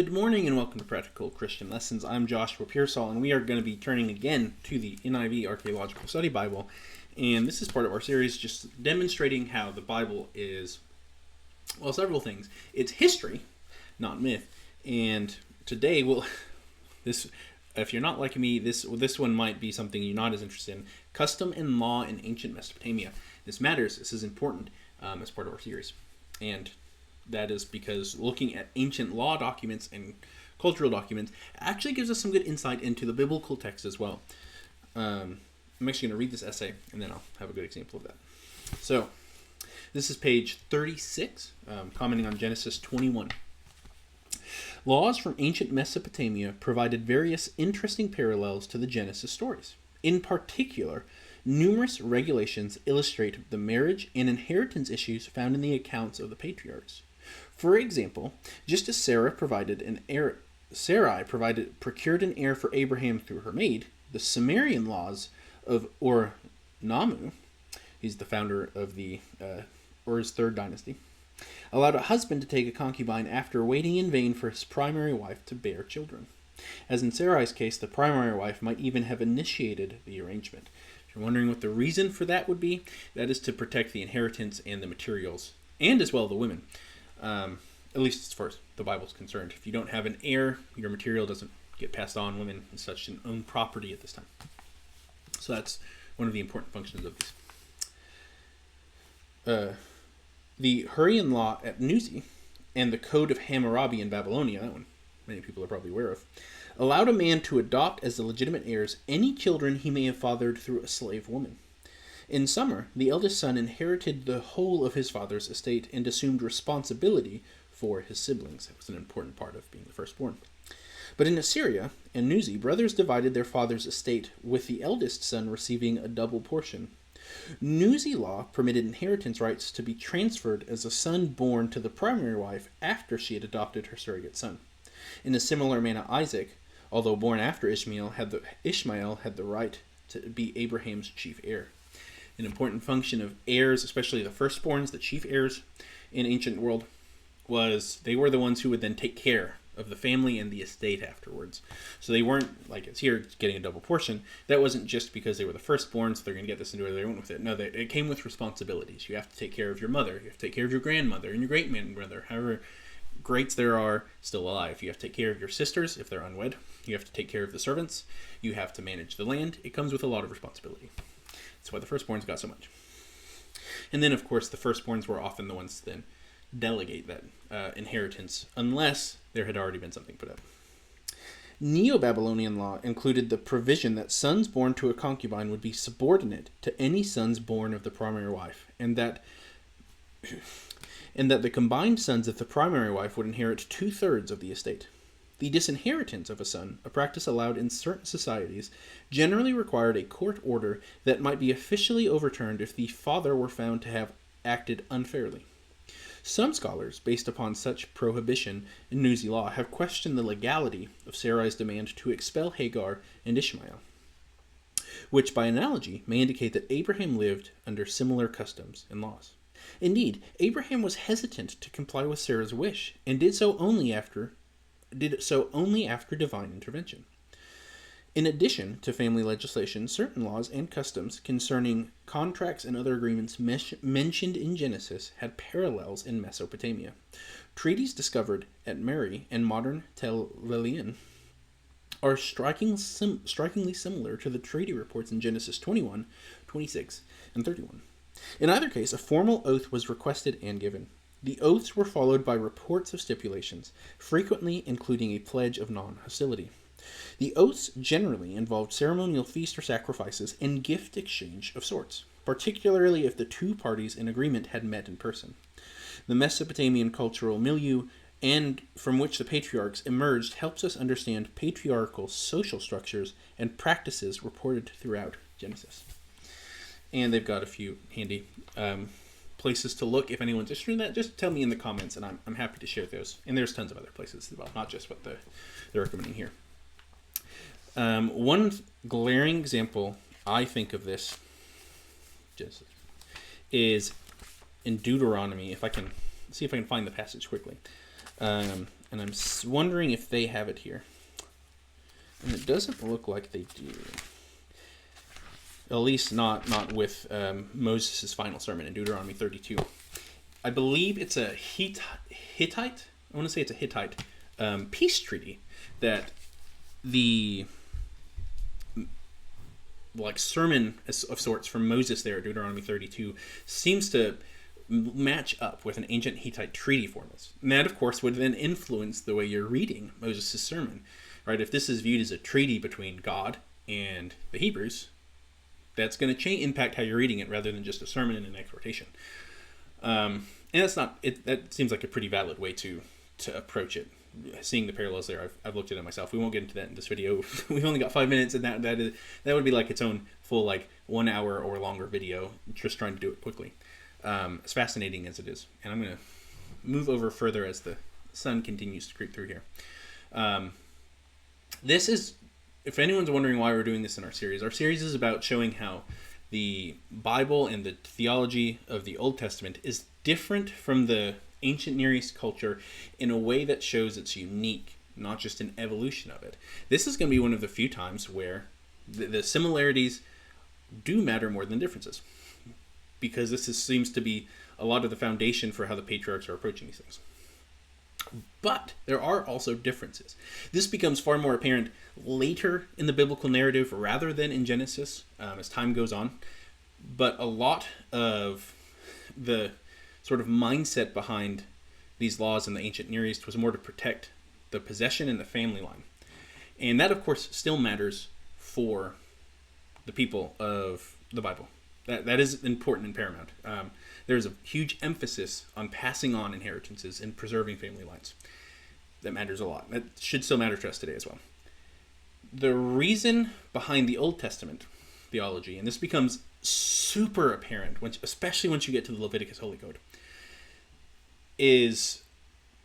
Good morning and welcome to Practical Christian Lessons. I'm Joshua Pearsall, and we are going to be turning again to the NIV Archaeological Study Bible. And this is part of our series just demonstrating how the Bible is, well, several things. It's history, not myth. And today, if you're not like me, this one might be something you're not as interested in. Custom and law in ancient Mesopotamia. This matters. This is important as part of our series. And that is because looking at ancient law documents and cultural documents actually gives us some good insight into the biblical text as well. I'm actually going to read this essay, and then I'll have a good example of that. So, this is page 36, commenting on Genesis 21. Laws from ancient Mesopotamia provided various interesting parallels to the Genesis stories. In particular, numerous regulations illustrate the marriage and inheritance issues found in the accounts of the patriarchs. For example, just as Sarai procured an heir for Abraham through her maid, the Sumerian laws of Ur-Nammu, he's the founder of the Ur's third dynasty, allowed a husband to take a concubine after waiting in vain for his primary wife to bear children. As in Sarai's case, the primary wife might even have initiated the arrangement. If you're wondering what the reason for that would be, that is to protect the inheritance and the materials, and as well the women. At least as far as the Bible's concerned. If you don't have an heir, your material doesn't get passed on. Women and such and own property at this time. So that's one of the important functions of these. The Hurrian law at Nuzi and the Code of Hammurabi in Babylonia, that one many people are probably aware of, allowed a man to adopt as the legitimate heirs any children he may have fathered through a slave woman. In summer, the eldest son inherited the whole of his father's estate and assumed responsibility for his siblings. It was an important part of being the firstborn. But in Assyria and Nuzi, brothers divided their father's estate, with the eldest son receiving a double portion. Nuzi law permitted inheritance rights to be transferred as a son born to the primary wife after she had adopted her surrogate son. In a similar manner, Isaac, although born after Ishmael, had the right to be Abraham's chief heir. An important function of heirs, especially the firstborns, the chief heirs in ancient world, was they were the ones who would then take care of the family and the estate afterwards. So they weren't, like it's here, getting a double portion. That wasn't just because they were the firstborn, so they're going to get this and do whatever they want with it. No, it came with responsibilities. You have to take care of your mother. You have to take care of your grandmother and your great-grandmother, however greats there are still alive. You have to take care of your sisters if they're unwed. You have to take care of the servants. You have to manage the land. It comes with a lot of responsibility. That's why the firstborns got so much. And then, of course, the firstborns were often the ones to then delegate that inheritance, unless there had already been something put up. Neo-Babylonian law included the provision that sons born to a concubine would be subordinate to any sons born of the primary wife, and that the combined sons of the primary wife would inherit 2/3 of the estate. The disinheritance of a son, a practice allowed in certain societies, generally required a court order that might be officially overturned if the father were found to have acted unfairly. Some scholars, based upon such prohibition in Nuzi law, have questioned the legality of Sarai's demand to expel Hagar and Ishmael, which by analogy may indicate that Abraham lived under similar customs and laws. Indeed, Abraham was hesitant to comply with Sarah's wish, and did so only after divine intervention. In addition to family legislation, certain laws and customs concerning contracts and other agreements mentioned in Genesis had parallels in Mesopotamia. Treaties discovered at Meri and modern Tel Lelian are strikingly similar to the treaty reports in Genesis 21, 26, and 31. In either case, a formal oath was requested and given. The oaths were followed by reports of stipulations, frequently including a pledge of non-hostility. The oaths generally involved ceremonial feast or sacrifices and gift exchange of sorts, particularly if the two parties in agreement had met in person. The Mesopotamian cultural milieu and from which the patriarchs emerged helps us understand patriarchal social structures and practices reported throughout Genesis. And they've got a few handy places to look. If anyone's interested in that, just tell me in the comments, and I'm happy to share those. And there's tons of other places as well, not just what they're recommending here. One glaring example I think of this is in Deuteronomy. If I can find the passage quickly. And I'm wondering if they have it here. And it doesn't look like they do. At least not with Moses' final sermon in Deuteronomy 32. I believe it's a Hittite. I want to say it's a Hittite peace treaty that the sermon of sorts from Moses there, Deuteronomy 32, seems to match up with an ancient Hittite treaty formulas. And that, of course, would then influence the way you're reading Moses' sermon. Right? If this is viewed as a treaty between God and the Hebrews, that's going to impact how you're reading it rather than just a sermon and an exhortation. And that's not it. That seems like a pretty valid way to approach it. Seeing the parallels there, I've looked at it myself. We won't get into that in this video. We've only got 5 minutes, and that would be like its own full 1 hour or longer video, just trying to do it quickly. As fascinating as it is, and I'm going to move over further as the sun continues to creep through here. This is, if anyone's wondering why we're doing this in our series is about showing how the Bible and the theology of the Old Testament is different from the ancient Near East culture in a way that shows it's unique, not just an evolution of it. This is going to be one of the few times where the similarities do matter more than differences, because this seems to be a lot of the foundation for how the patriarchs are approaching these things. But there are also differences. This becomes far more apparent later in the biblical narrative rather than in Genesis as time goes on. But a lot of the sort of mindset behind these laws in the ancient Near East was more to protect the possession and the family line. And that, of course, still matters for the people of the Bible. That is important and paramount. There's a huge emphasis on passing on inheritances and preserving family lines. That matters a lot. That should still matter to us today as well. The reason behind the Old Testament theology, and this becomes super apparent, especially once you get to the Leviticus Holy Code, is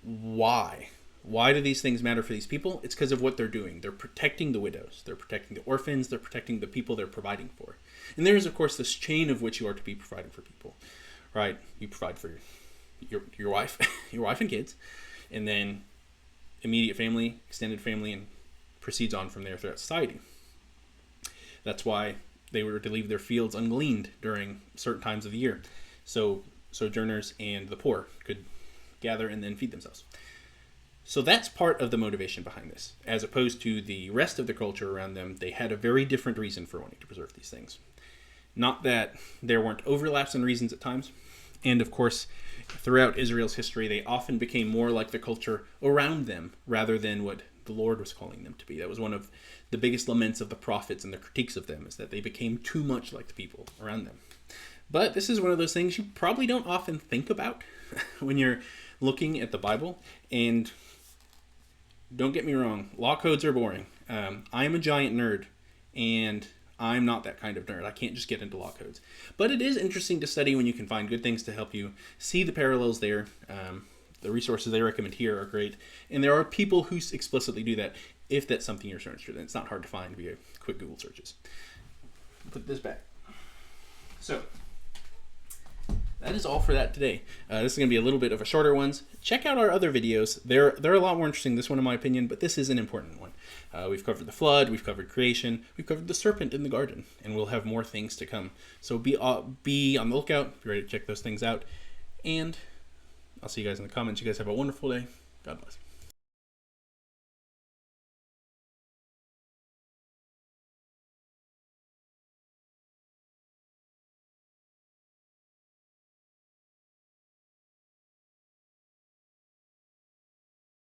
why. Why do these things matter for these people? It's because of what they're doing. They're protecting the widows. They're protecting the orphans. They're protecting the people they're providing for. And there is, of course, this chain of which you are to be providing for people. Right? You provide for your wife, your wife and kids, and then immediate family, extended family, and proceeds on from there throughout society. That's why they were to leave their fields ungleaned during certain times of the year, so sojourners and the poor could gather and then feed themselves. So that's part of the motivation behind this. As opposed to the rest of the culture around them, they had a very different reason for wanting to preserve these things. Not that there weren't overlaps in reasons at times. And of course, throughout Israel's history, they often became more like the culture around them rather than what the Lord was calling them to be. That was one of the biggest laments of the prophets and the critiques of them, is that they became too much like the people around them. But this is one of those things you probably don't often think about when you're looking at the Bible. And don't get me wrong, law codes are boring. I am a giant nerd, and I'm not that kind of nerd. I can't just get into law codes. But it is interesting to study when you can find good things to help you see the parallels there. The resources they recommend here are great. And there are people who explicitly do that if that's something you're interested in. It's not hard to find via quick Google searches. Put this back. So, that is all for that today. This is going to be a little bit of a shorter one. Check out our other videos. They're a lot more interesting, this one in my opinion, but this is an important one. We've covered the flood, we've covered creation, we've covered the serpent in the garden, and we'll have more things to come. So be on the lookout, be ready to check those things out, and I'll see you guys in the comments. You guys have a wonderful day. God bless.